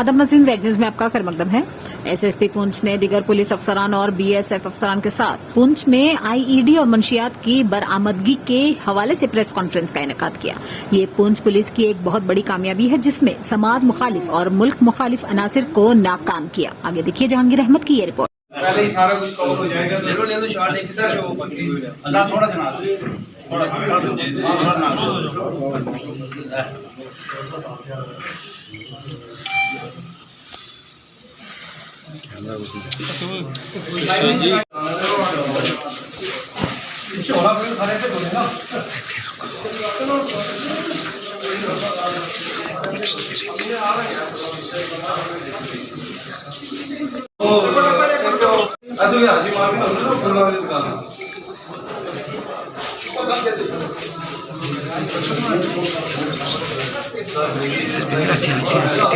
आदम Naseem Z news में आपका खैर मकदम है। एसएसपी पुंछ ने दीगर पुलिस अफसरान और बीएसएफ अफसरान के साथ पुंछ में आईईडी और मंशियात की बरामदगी के हवाले से प्रेस कॉन्फ्रेंस का इनेकाद किया। ये पुंछ पुलिस की एक बहुत बड़ी कामयाबी है जिसमें समाज मुखालिफ और मुल्क मुखालिफ अनासिर को नाकाम किया। आगे देखिए जहांगीर अहमद की ये रिपोर्ट। पहले ही सारा कुछ कवर हो जाएगा। ले लो शॉट एक तरह शो आजाद थोड़ा जना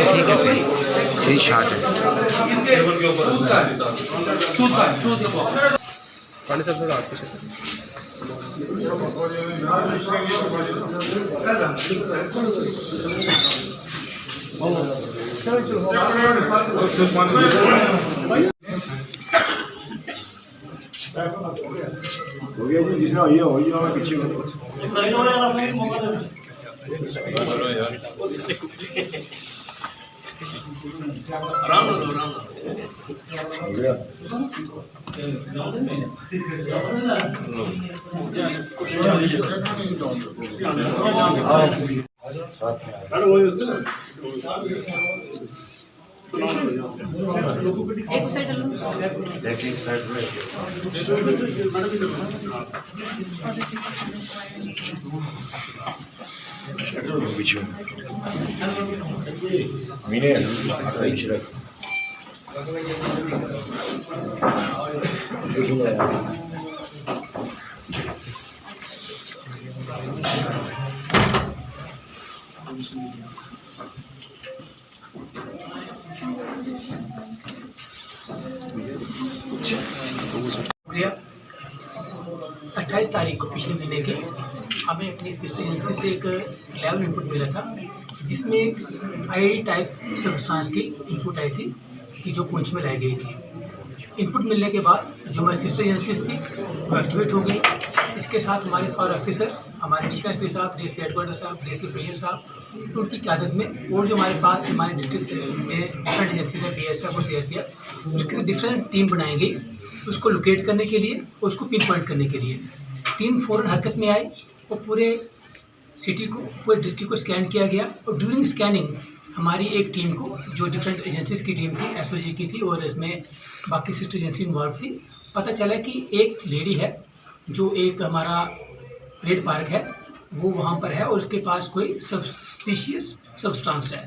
ठीक है, सही शॉट है। पानी सब थोड़ा आपको हो गया जी, जिसने हो गया मैं पीछे मीने शुक्रिया। 28 तारीख को पिछले महीने के हमें अपनी सिस्टर एजेंसी से एक लैब इनपुट मिला था जिसमें एक आईडी टाइप सब्सटेंस की इनपुट आई थी कि जो पुंछ में लाई गई थी। इनपुट मिलने के बाद जो हमारी सिस्टर एजेंसीज थी वो एक्टिवेट हो गई। इसके साथ हमारे सारे ऑफिसर्स, हमारे एडिशनल एसपी साहब, डीएसपी हेडक्वार्टर साहब, डीएसपी प्रेसिडेंट साहब, उनकी क़यादत में और जो हमारे पास हमारे डिस्ट्रिक्ट में डिफरेंट एजेंसीज हैं, बीएसएफ और सीआरपीएफ, उसकी डिफरेंट टीम बनाई गई उसको लोकेट करने के लिए और उसको पिन पॉइंट करने के लिए। टीम फ़ौरन हरकत में आई और पूरे सिटी को, पूरे डिस्ट्रिक्ट को स्कैन किया गया और ड्यूरिंग स्कैनिंग हमारी एक टीम को, जो डिफरेंट एजेंसीज की टीम थी, एसओजी की थी और इसमें बाकी सिस्टर एजेंसी इन्वॉल्व थी, पता चला कि एक लेडी है जो एक हमारा रेड पार्क है वो वहाँ पर है और उसके पास कोई सस्पिशियस सब्सटेंस है।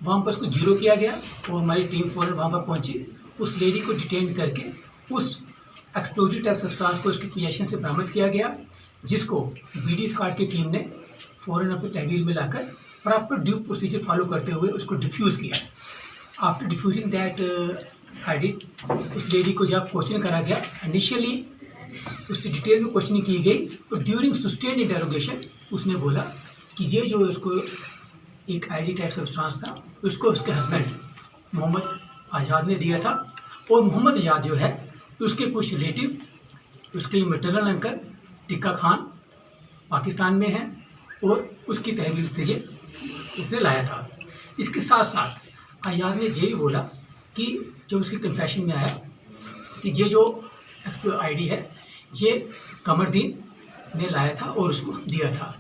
वहाँ पर उसको जीरो किया गया और हमारी टीम फ़ौरन वहाँ पर पहुँची। उस लेडी को डिटेन करके उस एक्सप्लोजिव टाइप सब्सटेंस को उसकी पोजीशन से बरामद किया गया, जिसको बीडी स्क्वाड की टीम ने फ़ौरन अपने तहवील में लाकर प्रॉपर ड्यू प्रोसीजर फॉलो करते हुए उसको डिफ्यूज़ किया। आफ्टर डिफ्यूजिंग दैट आईडी, उस लेडी को जब क्वेश्चन करा गया, इनिशियली उससे डिटेल में क्वेश्चनिंग की गई और ड्यूरिंग सस्टेन्ड इंटरोगेशन उसने बोला कि ये जो उसको एक आईडी टाइप सब्सटेंस था उसको उसके हस्बैंड मोहम्मद आज़ाद ने दिया था और मोहम्मद आज़ाद जो है उसके कुछ रिलेटिव, उसके मैटरनल अंकल टिक्का खान पाकिस्तान में है और उसकी तहवील से ये उसने लाया था। इसके साथ साथ आज़ाद ने ये बोला कि जब उसकी कन्फेशन में आया कि ये जो आईडी है ये कमरदीन ने लाया था और उसको दिया था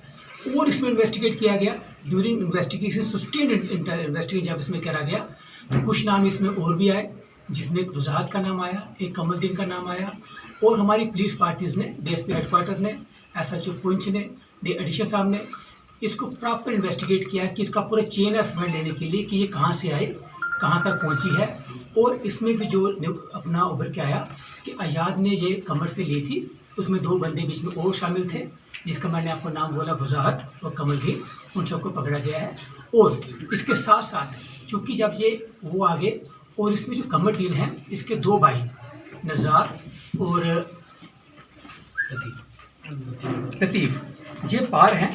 और इसमें इन्वेस्टिगेट किया गया। ड्यूरिंग इन्वेस्टिगेशन, सस्टेन्ड इन्वेस्टिगेशन जब इसमें करा गया तो कुछ नाम इसमें और भी आए, जिसमें एक वजाहत का नाम आया, एक कमरदीन का नाम आया और हमारी पुलिस पार्टीज़ ने, डीएसपी हेडक्वार्टर्स ने, एसएचओ पुंछ ने, एडिशनल साहब ने इसको प्रॉपर इन्वेस्टिगेट किया कि इसका पूरा चेन ऑफ इवेंट लेने के लिए कि ये कहाँ से आई, कहाँ तक पहुँची है। और इसमें भी जो अपना उभर के आया कि आज़ाद ने ये कमर से ली थी, उसमें दो बंदे बीच में और शामिल थे जिसका मैंने आपको नाम बोला, वजाहत और कमरदीन, उन सबको पकड़ा गया है। और इसके साथ साथ चूँकि जब ये वो आगे और इसमें जो कमरदीन है इसके दो भाई नज़ार और लतीफ़ ये पार हैं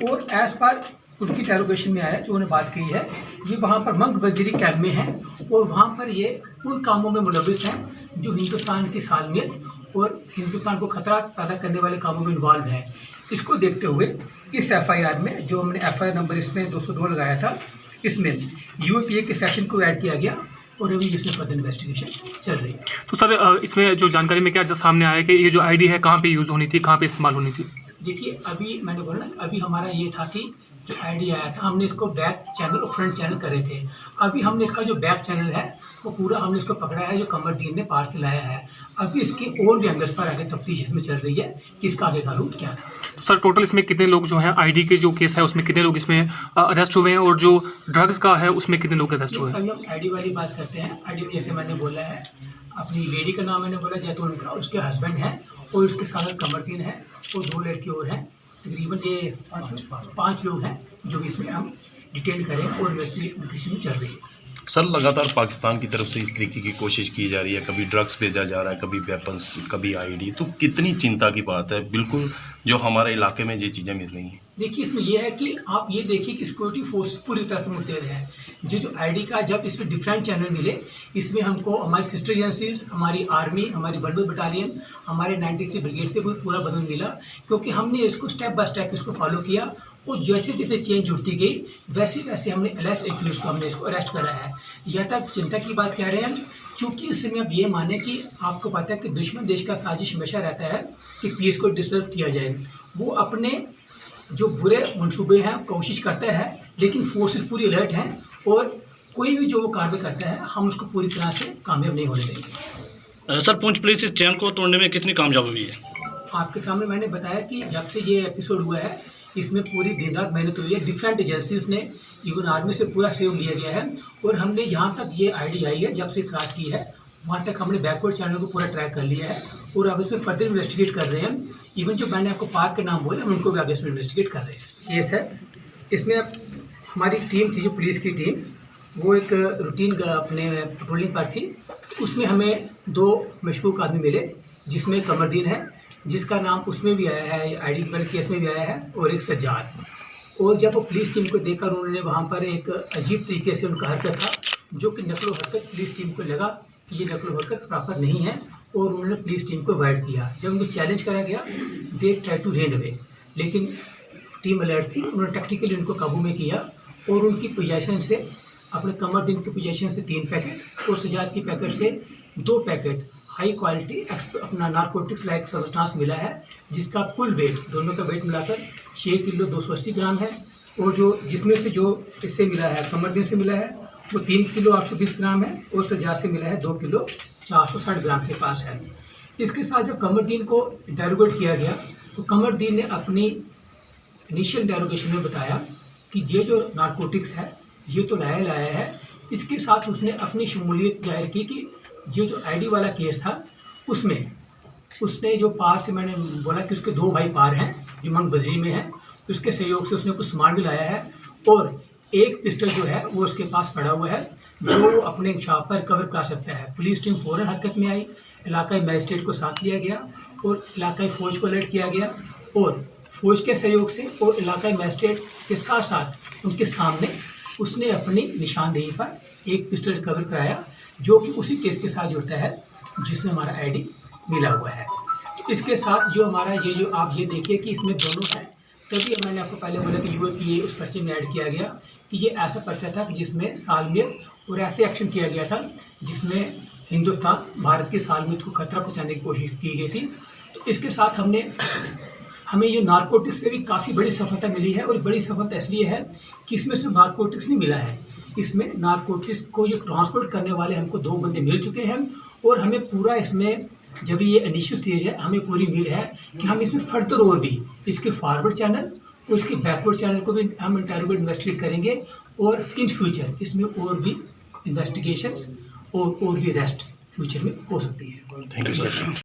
और एज पर उनकी इंटेरोगेशन में आया जो उन्होंने बात की है, ये वहाँ पर मंग बजरी कैंप में हैं और वहाँ पर ये उन कामों में मुलविस हैं जो हिंदुस्तान की सालमियत और हिंदुस्तान को खतरा पैदा करने वाले कामों में इन्वॉल्व हैं। इसको देखते हुए इस FIR में जो हमने FIR नंबर इसमें 202 लगाया था, इसमें UAPA के सेक्शन को ऐड किया गया और अभी इसमें फर्दर इन्वेस्टिगेशन चल रही है। तो सर इसमें जो जानकारी में क्या सामने आया कि ये जो आईडी है कहाँ पे यूज़ होनी थी, कहाँ पे इस्तेमाल होनी थी? देखिए, अभी मैंने बोला ना, अभी हमारा ये था कि जो आईडी आया था हमने इसको बैक चैनल और फ्रंट चैनल करे थे। अभी हमने इसका जो बैक चैनल है वो पूरा हमने इसको पकड़ा है, जो कमरदीन ने पार से लाया है। अभी इसके और भी एंगल्स पर आगे तफ्तीश इसमें चल रही है कि इसका आगे का रूट क्या था। तो सर टोटल इसमें कितने लोग जो हैं, आईडी के जो केस है उसमें कितने लोग इसमें अरेस्ट हुए हैं और जो ड्रग्स का है उसमें कितने लोग अरेस्ट हुए हैं? अभी हम आईडी वाली बात करते हैं। आईडी में जैसे मैंने बोला है, अपनी लेडी का नाम मैंने बोला जैतून का, उसके हस्बैंड हैं और उसके साथ कमरदीन है और 2 लड़के और हैं। तकरीबन ये 5 लोग हैं जो इसमें हम डिटेन करें और इन्वेस्टिगेशन चल रही है। सर लगातार पाकिस्तान की तरफ से इस तरीके की कोशिश की जा रही है, कभी ड्रग्स भेजा जा रहा है, कभी वेपन्स, कभी आईडी, तो कितनी चिंता की बात है बिल्कुल जो हमारे इलाके में ये चीज़ें मिल रही हैं। देखिए, इसमें यह है कि आप ये देखिए कि सिक्योरिटी फोर्स पूरी तरह से मुस्तैद है। जो आईडी का जब इसमें डिफरेंट चैनल मिले, इसमें हमको हमारी सिस्टर एजेंसीज, हमारी आर्मी, हमारी बल्डो बटालियन, हमारे 93 ब्रिगेड से पूरा बदल मिला, क्योंकि हमने इसको स्टेप बाय स्टेप इसको फॉलो किया और जैसे जैसे चेंज उठती गई वैसे वैसे हमने अरेस्ट एक्यूज को हमने इसको अरेस्ट करा है। यह तक चिंता की बात कह रहे हैं चूँकि इसमें अब ये माने कि आपको पता है कि दुश्मन देश का साजिश हमेशा रहता है कि पीस को डिस्टर्ब किया जाए। वो अपने जो बुरे मंसूबे हैं कोशिश करता है, लेकिन फोर्सेस पूरी अलर्ट हैं और कोई भी जो वो कार्रवाई करता है हम उसको पूरी तरह से कामयाब नहीं होने देंगे। सर पुंछ पुलिस इस चैन को तोड़ने में कितनी कामयाब हुई है? आपके सामने मैंने बताया कि जब से ये एपिसोड हुआ है इसमें पूरी दिन रात मेहनत हुई है। डिफरेंट एजेंसीज ने, इवन आर्मी से पूरा सहयोग लिया गया है और हमने यहाँ तक ये आईडी आई है जब से क्रॉस की है वहाँ तक हमने बैकवर्ड चैनल को पूरा ट्रैक कर लिया है और अब इसमें फर्दर इन्वेस्टिगेट कर रहे हैं। इवन जो मैंने आपको पार्क के नाम बोले हम उनको भी आगे इसमें इन्वेस्टिगेट कर रहे हैं। ये सर, इसमें अब हमारी टीम थी जो पुलिस की टीम, वो एक रूटीन अपने पेट्रोलिंग पर थी। उसमें हमें 2 मशकूक आदमी मिले, जिसमें कमरदीन है जिसका नाम उसमें भी आया है, आईडी वाले केस में भी आया है, और एक सज्जाद। और जब वो पुलिस टीम को देखकर उन्होंने वहाँ पर एक अजीब तरीके से उनका हरकत था जो कि नकलो हरकत पुलिस टीम को लगा कि ये नकलो हरकत प्रॉपर नहीं है और उन्होंने पुलिस टीम को अवॉइड किया। जब उनको चैलेंज करा गया they try to run away, लेकिन टीम अलर्ट थी, उन्होंने टैक्टिकली उनको काबू में किया और उनकी पोजीशन से, अपने कमरदीन की पोजीशन से 3 पैकेट और सजाद की पैकेट से 2 पैकेट हाई क्वालिटी अपना नारकोटिक्स लाइक सब्सटेंस मिला है, जिसका कुल वेट, दोनों का वेट मिलाकर 6 किलो 280 ग्राम है। और जो जिसमें से जो इससे मिला है, कमरदीन से मिला है, वो 3 किलो 820 ग्राम है और सजाद से मिला है 2 किलो 460 ग्राम के पास है। इसके साथ जब कमरदीन को इंटेरोगेट किया गया तो कमरदीन ने अपनी इनिशियल इंटेरोगेशन में बताया कि ये जो नारकोटिक्स है ये तो लाया है। इसके साथ उसने अपनी शमूलियत जाहिर की कि ये जो आईडी वाला केस था उसमें उसने जो पार से, मैंने बोला कि उसके 2 भाई पार हैं जो मंग बजरी में हैं, उसके सहयोग से उसने कुछ सामान भी लाया है और एक पिस्टल जो है वो उसके पास पड़ा हुआ है जो अपने इंकशाफ पर कवर कर सकता है। पुलिस टीम फ़ौरन हरकत में आई, इलाकाई मजिस्ट्रेट को साथ लिया गया और इलाकाई फ़ौज को अलर्ट किया गया और फ़ौज के सहयोग से और इलाकाई मजिस्ट्रेट के साथ साथ उनके सामने उसने अपनी निशानदेही पर एक पिस्टल रिकवर कराया जो कि उसी केस के साथ जुड़ता है जिसमें हमारा आईडी मिला हुआ है। तो इसके साथ जो हमारा ये जो आप ये देखिए कि इसमें दोनों है, तभी मैंने आपको पहले बोला कि UAPA उस पर्चे में ऐड किया गया कि ये ऐसा पर्चा था कि जिसमें सालमियत और ऐसे एक्शन किया गया था जिसमें हिंदुस्तान भारत की सालमियत को खतरा पहुँचाने की कोशिश की गई थी। तो इसके साथ हमें ये नारकोटिक्स में भी काफ़ी बड़ी सफलता मिली है और बड़ी सफलता इसलिए है कि इसमें सिर्फ नारकोटिक्स नहीं मिला है, इसमें नारकोटिक्स को जो ट्रांसपोर्ट करने वाले हमको 2 बंदे मिल चुके हैं और हमें पूरा इसमें, जब ये इनिशियल स्टेज है, हमें पूरी उम्मीद है कि हम इसमें फर्दर और भी इसके फॉरवर्ड चैनल और इसके बैकवर्ड चैनल को भी हम इंटेरोगेट इन्वेस्टिगेट करेंगे और इन फ्यूचर इसमें और भी इन्वेस्टिगेशंस और भी अरेस्ट फ्यूचर में हो सकती है। Thank you sir.